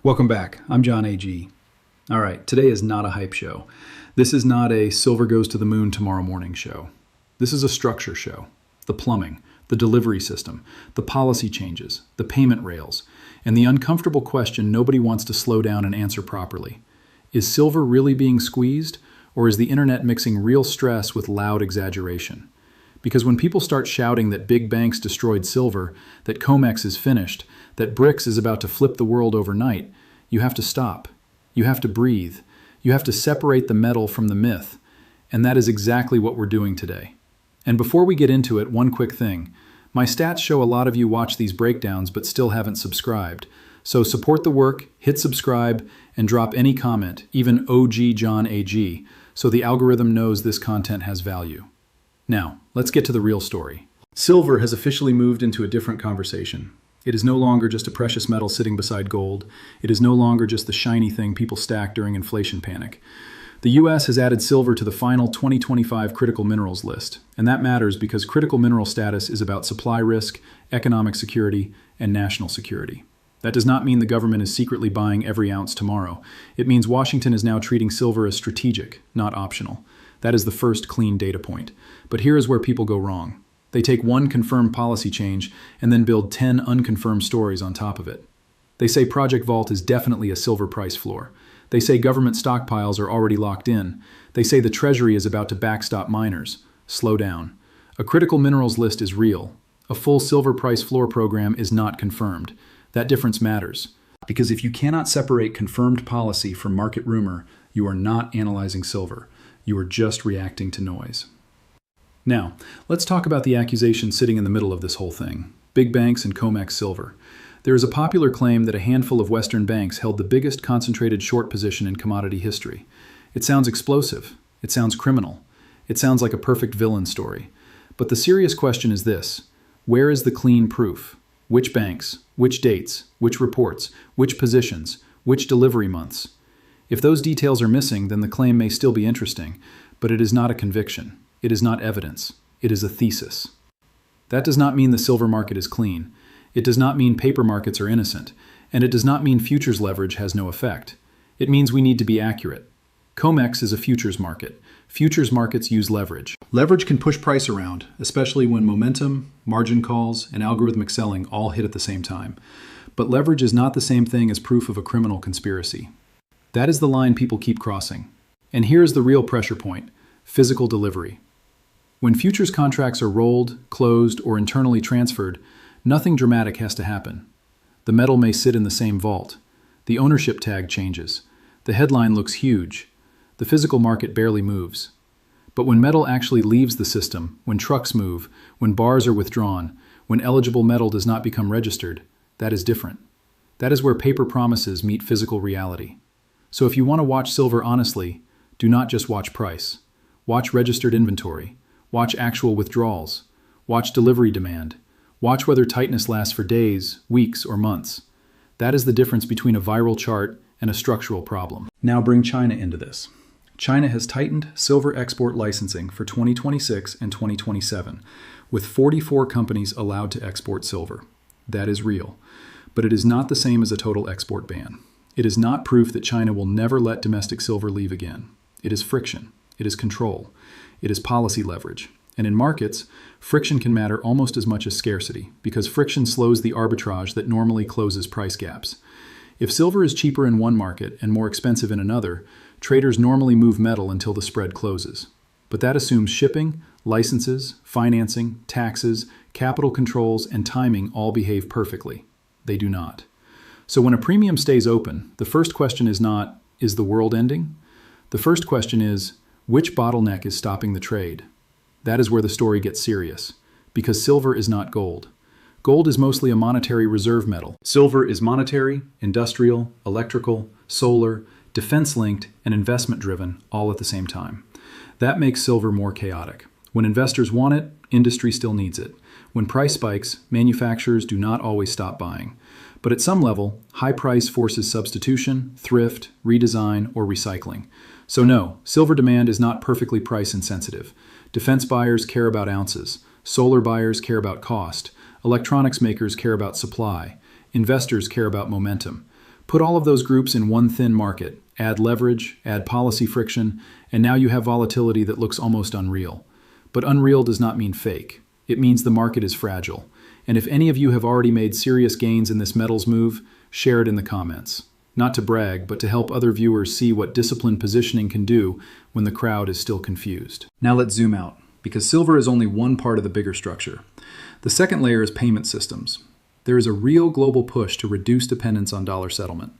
Welcome back. I'm John A.G. All right, today is not a hype show. This is not a silver goes to the moon tomorrow morning show. This is a structure show. The plumbing, the delivery system, the policy changes, the payment rails, and the uncomfortable question nobody wants to slow down and answer properly. Is silver really being squeezed, or is the internet mixing real stress with loud exaggeration? Because when people start shouting that big banks destroyed silver, that COMEX is finished, that BRICS is about to flip the world overnight, you have to stop. You have to breathe. You have to separate the metal from the myth. And that is exactly what we're doing today. And before we get into it, one quick thing. My stats show a lot of you watch these breakdowns but still haven't subscribed. So support the work, hit subscribe, and drop any comment, even OG John AG, so the algorithm knows this content has value. Now, let's get to the real story. Silver has officially moved into a different conversation. It is no longer just a precious metal sitting beside gold. It is no longer just the shiny thing people stack during inflation panic. The US has added silver to the final 2025 critical minerals list, and that matters because critical mineral status is about supply risk, economic security, and national security. That does not mean the government is secretly buying every ounce tomorrow. It means Washington is now treating silver as strategic, not optional. That is the first clean data point. But here is where people go wrong. They take one confirmed policy change and then build 10 unconfirmed stories on top of it. They say Project Vault is definitely a silver price floor. They say government stockpiles are already locked in. They say the Treasury is about to backstop miners. Slow down. A critical minerals list is real. A full silver price floor program is not confirmed. That difference matters. Because if you cannot separate confirmed policy from market rumor, you are not analyzing silver. You are just reacting to noise. Now, let's talk about the accusation sitting in the middle of this whole thing. Big banks and COMEX silver. There is a popular claim that a handful of Western banks held the biggest concentrated short position in commodity history. It sounds explosive. It sounds criminal. It sounds like a perfect villain story. But the serious question is this: where is the clean proof? Which banks? Which dates? Which reports? Which positions? Which delivery months? If those details are missing, then the claim may still be interesting, but it is not a conviction. It is not evidence. It is a thesis. That does not mean the silver market is clean. It does not mean paper markets are innocent. And it does not mean futures leverage has no effect. It means we need to be accurate. COMEX is a futures market. Futures markets use leverage. Leverage can push price around, especially when momentum, margin calls, and algorithmic selling all hit at the same time. But leverage is not the same thing as proof of a criminal conspiracy. That is the line people keep crossing. And here's the real pressure point: physical delivery. When futures contracts are rolled, closed, or internally transferred, nothing dramatic has to happen. The metal may sit in the same vault. The ownership tag changes. The headline looks huge. The physical market barely moves. But when metal actually leaves the system, when trucks move, when bars are withdrawn, when eligible metal does not become registered, that is different. That is where paper promises meet physical reality. So if you want to watch silver honestly, do not just watch price. Watch registered inventory. Watch actual withdrawals. Watch delivery demand. Watch whether tightness lasts for days, weeks, or months. That is the difference between a viral chart and a structural problem. Now bring China into this. China has tightened silver export licensing for 2026 and 2027, with 44 companies allowed to export silver. That is real. But it is not the same as a total export ban. It is not proof that China will never let domestic silver leave again. It is friction. It is control. It is policy leverage. And in markets, friction can matter almost as much as scarcity, because friction slows the arbitrage that normally closes price gaps. If silver is cheaper in one market and more expensive in another, traders normally move metal until the spread closes. But that assumes shipping, licenses, financing, taxes, capital controls, and timing all behave perfectly. They do not. So when a premium stays open, the first question is not, is the world ending? The first question is, which bottleneck is stopping the trade? That is where the story gets serious, because silver is not gold. Gold is mostly a monetary reserve metal. Silver is monetary, industrial, electrical, solar, defense-linked, and investment-driven all at the same time. That makes silver more chaotic. When investors want it, industry still needs it. When price spikes, manufacturers do not always stop buying. But at some level, high price forces substitution, thrift, redesign, or recycling. So no, silver demand is not perfectly price insensitive. Defense buyers care about ounces. Solar buyers care about cost. Electronics makers care about supply. Investors care about momentum. Put all of those groups in one thin market, add leverage, add policy friction, and now you have volatility that looks almost unreal. But unreal does not mean fake. It means the market is fragile. And if any of you have already made serious gains in this metals move, share it in the comments. Not to brag, but to help other viewers see what disciplined positioning can do when the crowd is still confused. Now let's zoom out, because silver is only one part of the bigger structure. The second layer is payment systems. There is a real global push to reduce dependence on dollar settlement.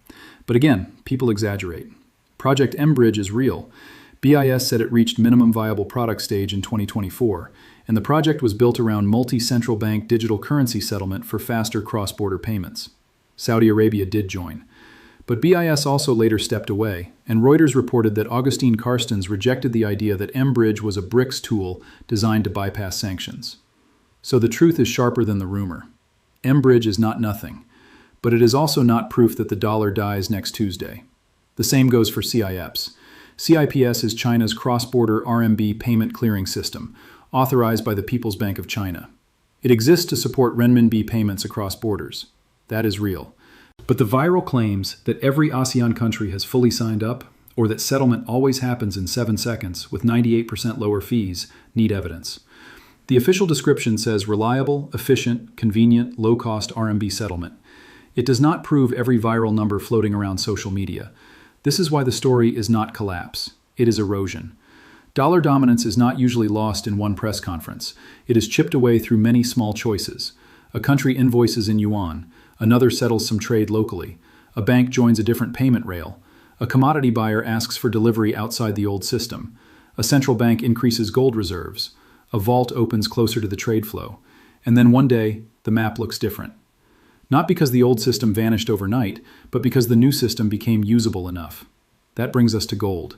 But again, people exaggerate. Project mBridge is real. BIS said it reached minimum viable product stage in 2024, and the project was built around multi-central bank digital currency settlement for faster cross-border payments. Saudi Arabia did join. But BIS also later stepped away, and Reuters reported that Augustine Carstens rejected the idea that mBridge was a BRICS tool designed to bypass sanctions. So the truth is sharper than the rumor. mBridge is not nothing, but it is also not proof that the dollar dies next Tuesday. The same goes for CIPS. CIPS is China's cross-border RMB payment clearing system, authorized by the People's Bank of China. It exists to support renminbi payments across borders. That is real. But the viral claims that every ASEAN country has fully signed up, or that settlement always happens in 7 seconds with 98% lower fees, need evidence. The official description says reliable, efficient, convenient, low-cost RMB settlement. It does not prove every viral number floating around social media. This is why the story is not collapse. It is erosion. Dollar dominance is not usually lost in one press conference. It is chipped away through many small choices. A country invoices in yuan. Another settles some trade locally. A bank joins a different payment rail. A commodity buyer asks for delivery outside the old system. A central bank increases gold reserves. A vault opens closer to the trade flow. And then one day, the map looks different. Not because the old system vanished overnight, but because the new system became usable enough. That brings us to gold.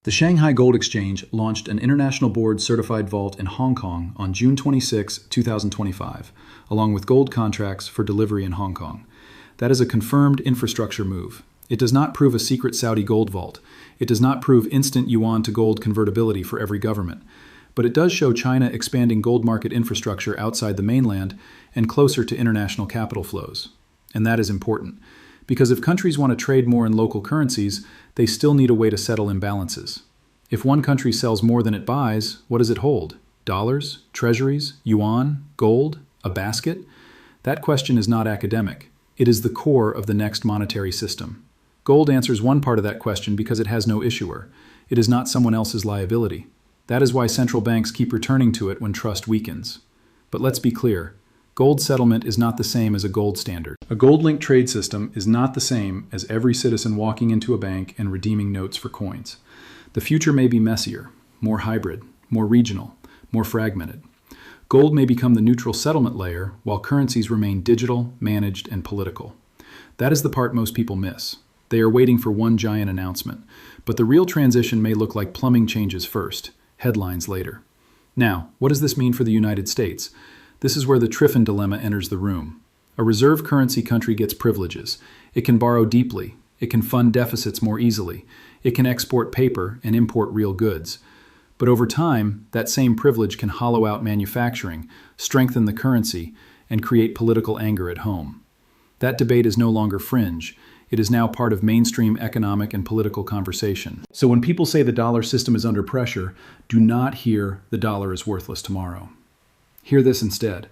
The Shanghai Gold Exchange launched an international board-certified vault in Hong Kong on June 26, 2025, along with gold contracts for delivery in Hong Kong. That is a confirmed infrastructure move. It does not prove a secret Saudi gold vault. It does not prove instant yuan to gold convertibility for every government. But it does show China expanding gold market infrastructure outside the mainland and closer to international capital flows. And that is important, because if countries want to trade more in local currencies, they still need a way to settle imbalances. If one country sells more than it buys, what does it hold? Dollars? Treasuries? Yuan? Gold? A basket? That question is not academic. It is the core of the next monetary system. Gold answers one part of that question because it has no issuer. It is not someone else's liability. That is why central banks keep returning to it when trust weakens. But let's be clear. Gold settlement is not the same as a gold standard. A gold-linked trade system is not the same as every citizen walking into a bank and redeeming notes for coins. The future may be messier, more hybrid, more regional, more fragmented. Gold may become the neutral settlement layer while currencies remain digital, managed, and political. That is the part most people miss. They are waiting for one giant announcement. But the real transition may look like plumbing changes first, headlines later. Now, what does this mean for the United States? This is where the Triffin dilemma enters the room. A reserve currency country gets privileges. It can borrow deeply. It can fund deficits more easily. It can export paper and import real goods. But over time, that same privilege can hollow out manufacturing, strengthen the currency, and create political anger at home. That debate is no longer fringe. It is now part of mainstream economic and political conversation. So when people say the dollar system is under pressure, do not hear the dollar is worthless tomorrow. Hear this instead.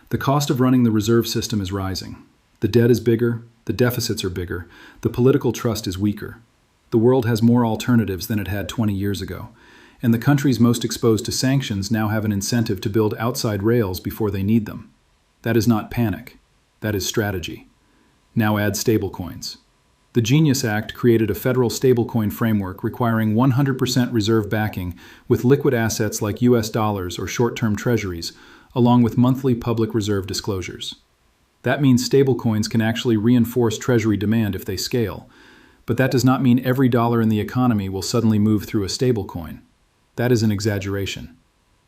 The cost of running the reserve system is rising. The debt is bigger, the deficits are bigger, the political trust is weaker. The world has more alternatives than it had 20 years ago, and the countries most exposed to sanctions now have an incentive to build outside rails before they need them. That is not panic. That is strategy. Now add stablecoins. The Genius Act created a federal stablecoin framework requiring 100% reserve backing with liquid assets like US dollars or short-term treasuries, along with monthly public reserve disclosures. That means stablecoins can actually reinforce treasury demand if they scale, but that does not mean every dollar in the economy will suddenly move through a stablecoin. That is an exaggeration.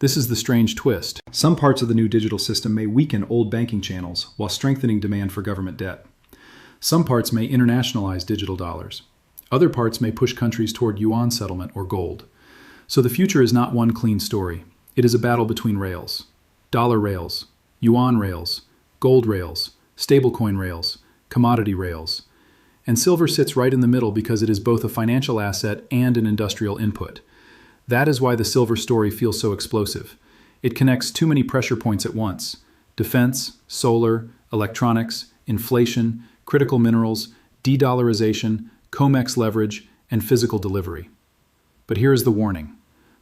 This is the strange twist. Some parts of the new digital system may weaken old banking channels while strengthening demand for government debt. Some parts may internationalize digital dollars. Other parts may push countries toward yuan settlement or gold. So the future is not one clean story. It is a battle between rails. Dollar rails, yuan rails, gold rails, stablecoin rails, commodity rails. And silver sits right in the middle because it is both a financial asset and an industrial input. That is why the silver story feels so explosive. It connects too many pressure points at once: defense, solar, electronics, inflation, critical minerals, de-dollarization, COMEX leverage, and physical delivery. But here is the warning.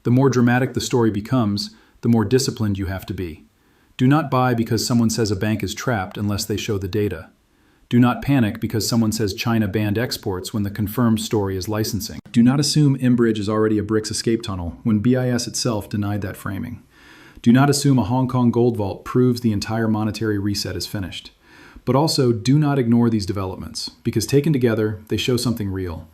The more dramatic the story becomes, the more disciplined you have to be. Do not buy because someone says a bank is trapped unless they show the data. Do not panic because someone says China banned exports when the confirmed story is licensing. Do not assume mBridge is already a BRICS escape tunnel when BIS itself denied that framing. Do not assume a Hong Kong gold vault proves the entire monetary reset is finished. But also, do not ignore these developments, because taken together, they show something real.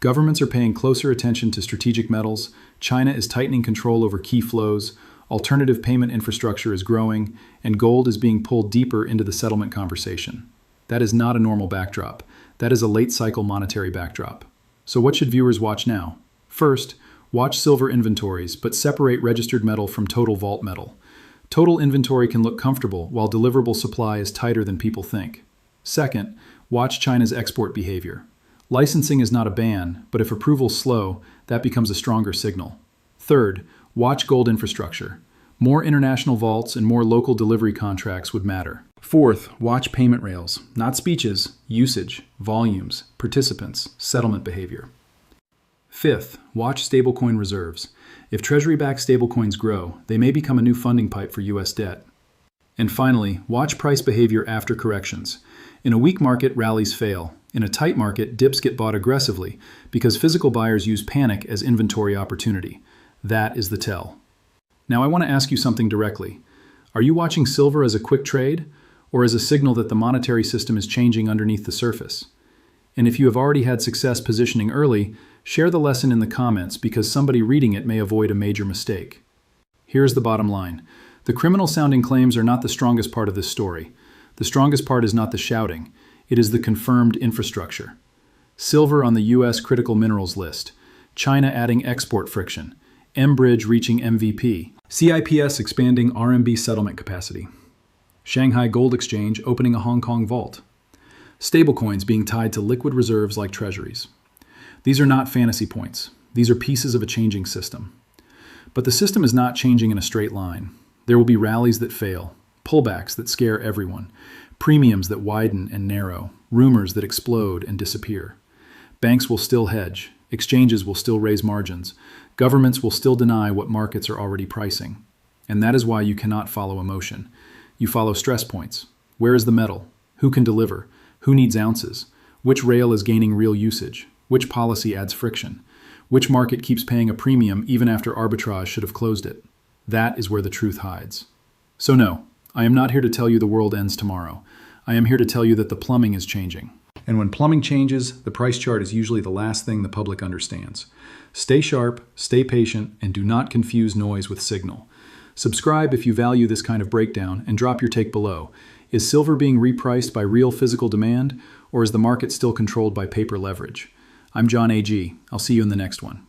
Governments are paying closer attention to strategic metals, China is tightening control over key flows, alternative payment infrastructure is growing, and gold is being pulled deeper into the settlement conversation. That is not a normal backdrop. That is a late-cycle monetary backdrop. So what should viewers watch now? First, watch silver inventories, but separate registered metal from total vault metal. Total inventory can look comfortable, while deliverable supply is tighter than people think. Second, watch China's export behavior. Licensing is not a ban, but if approval's slow, that becomes a stronger signal. Third, watch gold infrastructure. More international vaults and more local delivery contracts would matter. Fourth, watch payment rails, not speeches, usage, volumes, participants, settlement behavior. Fifth, watch stablecoin reserves. If Treasury-backed stablecoins grow, they may become a new funding pipe for U.S. debt. And finally, watch price behavior after corrections. In a weak market, rallies fail. In a tight market, dips get bought aggressively because physical buyers use panic as inventory opportunity. That is the tell. Now I want to ask you something directly. Are you watching silver as a quick trade, or as a signal that the monetary system is changing underneath the surface? And if you have already had success positioning early, share the lesson in the comments because somebody reading it may avoid a major mistake. Here's the bottom line. The criminal-sounding claims are not the strongest part of this story. The strongest part is not the shouting. It is the confirmed infrastructure. Silver on the U.S. critical minerals list. China adding export friction. mBridge reaching MVP. CIPS expanding RMB settlement capacity. Shanghai Gold Exchange opening a Hong Kong vault. Stablecoins being tied to liquid reserves like treasuries. These are not fantasy points. These are pieces of a changing system. But the system is not changing in a straight line. There will be rallies that fail, pullbacks that scare everyone, premiums that widen and narrow, rumors that explode and disappear. Banks will still hedge, exchanges will still raise margins, governments will still deny what markets are already pricing. And that is why you cannot follow emotion. You follow stress points. Where is the metal? Who can deliver? Who needs ounces? Which rail is gaining real usage? Which policy adds friction? Which market keeps paying a premium even after arbitrage should have closed it? That is where the truth hides. So no, I am not here to tell you the world ends tomorrow. I am here to tell you that the plumbing is changing. And when plumbing changes, the price chart is usually the last thing the public understands. Stay sharp, stay patient, and do not confuse noise with signal. Subscribe if you value this kind of breakdown, and drop your take below. Is silver being repriced by real physical demand, or is the market still controlled by paper leverage? I'm John A.G. I'll see you in the next one.